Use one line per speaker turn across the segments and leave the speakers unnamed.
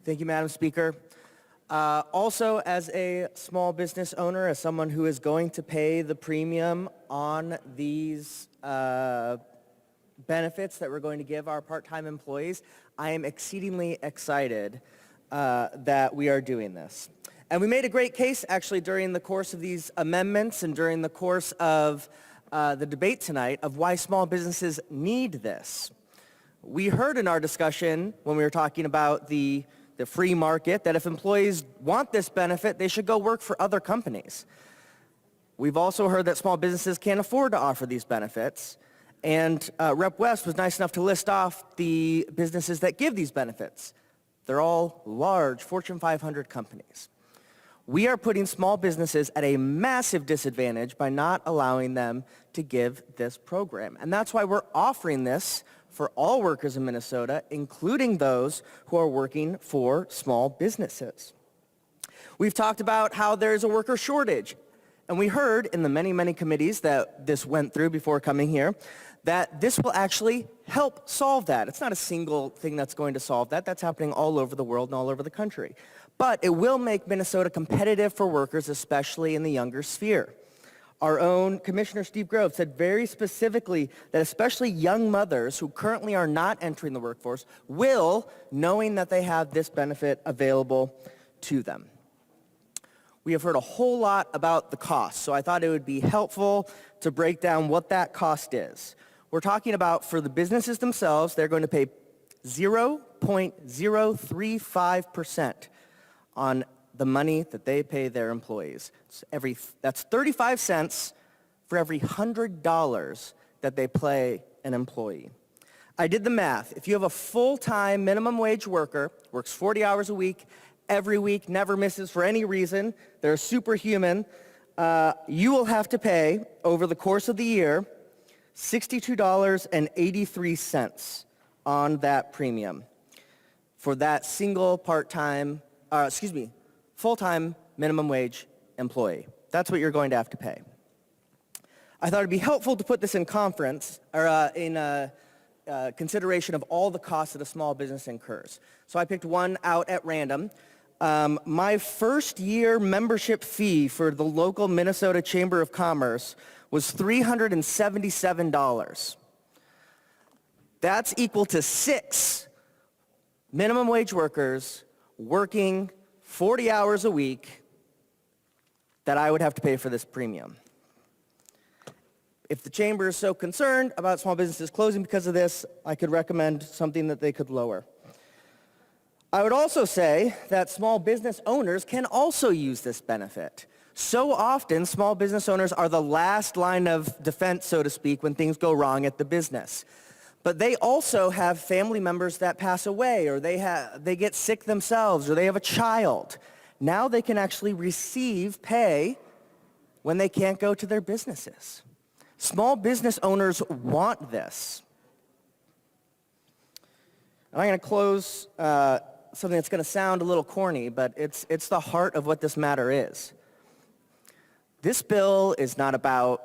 Thank you, Madam Speaker. Also, as a small business owner, as someone who is going to pay the premium on these benefits that we're going to give our part-time employees, I am exceedingly excited that we are doing this. And we made a great case, actually, during the course of these amendments and during the course of the debate tonight of why small businesses need this. We heard in our discussion when we were talking about the free market that if employees want this benefit, they should go work for other companies. We've also heard that small businesses can't afford to offer these benefits. And Rep. West was nice enough to list off the businesses that give these benefits. They're all large Fortune 500 companies. We are putting small businesses at a massive disadvantage by not allowing them to give this program. And that's why we're offering this for all workers in Minnesota, including those who are working for small businesses. We've talked about how there's a worker shortage. And we heard in the many, many committees that this went through before coming here that this will actually help solve that. It's not a single thing that's going to solve that. That's happening all over the world and all over the country. But it will make Minnesota competitive for workers, especially in the younger sphere. Our own Commissioner Steve Grove said very specifically that especially young mothers who currently are not entering the workforce will, knowing that they have this benefit available to them. We have heard a whole lot about the cost, so I thought it would be helpful to break down what that cost is. We're talking about for the businesses themselves, they're going to pay 0.035% on the money that they pay their employees. That's 35 cents for every $100 that they pay an employee. I did the math. If you have a full-time minimum wage worker, works 40 hours a week, every week, never misses for any reason, they're superhuman, you will have to pay, over the course of the year, $62.83 on that premium for that single full-time minimum wage employee. That's what you're going to have to pay. I thought it'd be helpful to put this in consideration of all the costs that a small business incurs. So I picked one out at random. My first year membership fee for the local Minnesota Chamber of Commerce was $377. That's equal to 6 minimum wage workers working 40 hours a week that I would have to pay for this premium. If the chamber is so concerned about small businesses closing because of this, I could recommend something that they could lower. I would also say that small business owners can also use this benefit. So often, small business owners are the last line of defense, so to speak, when things go wrong at the business. But they also have family members that pass away, or they get sick themselves, or they have a child. Now they can actually receive pay when they can't go to their businesses. Small business owners want this. And I'm going to close something that's going to sound a little corny, but it's the heart of what this matter is. This bill is not about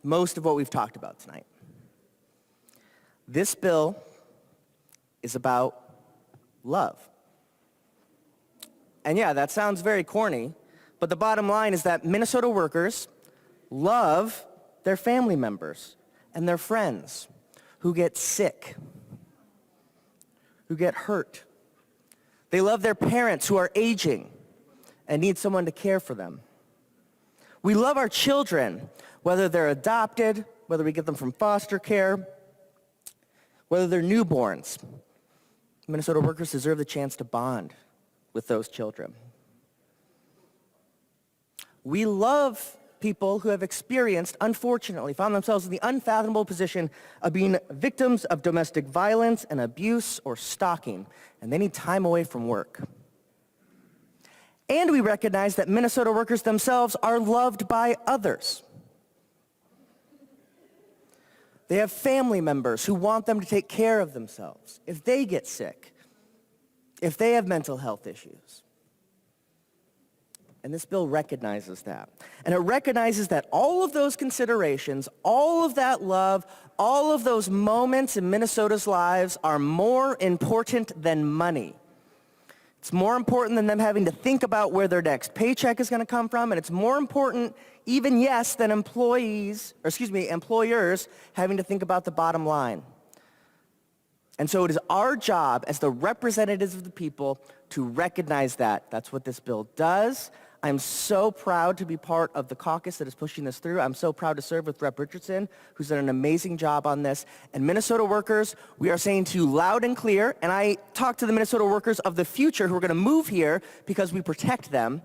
most of what we've talked about tonight. This bill is about love. And yeah, that sounds very corny, but the bottom line is that Minnesota workers love their family members and their friends who get sick, who get hurt. They love their parents who are aging and need someone to care for them. We love our children, whether they're adopted, whether we get them from foster care, whether they're newborns. Minnesota workers deserve the chance to bond with those children. We love people who have experienced, unfortunately, found themselves in the unfathomable position of being victims of domestic violence and abuse or stalking, and they need time away from work. And we recognize that Minnesota workers themselves are loved by others. They have family members who want them to take care of themselves if they get sick, if they have mental health issues. And this bill recognizes that. And it recognizes that all of those considerations, all of that love, all of those moments in Minnesota's lives are more important than money. It's more important than them having to think about where their next paycheck is going to come from, and it's more important, even yes, than employers having to think about the bottom line. And so it is our job as the representatives of the people to recognize that. That's what this bill does. I'm so proud to be part of the caucus that is pushing this through. I'm so proud to serve with Rep. Richardson, who's done an amazing job on this. And Minnesota workers, we are saying to you loud and clear, and I talk to the Minnesota workers of the future who are going to move here because we protect them.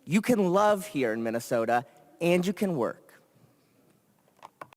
You can love here in Minnesota, and you can work.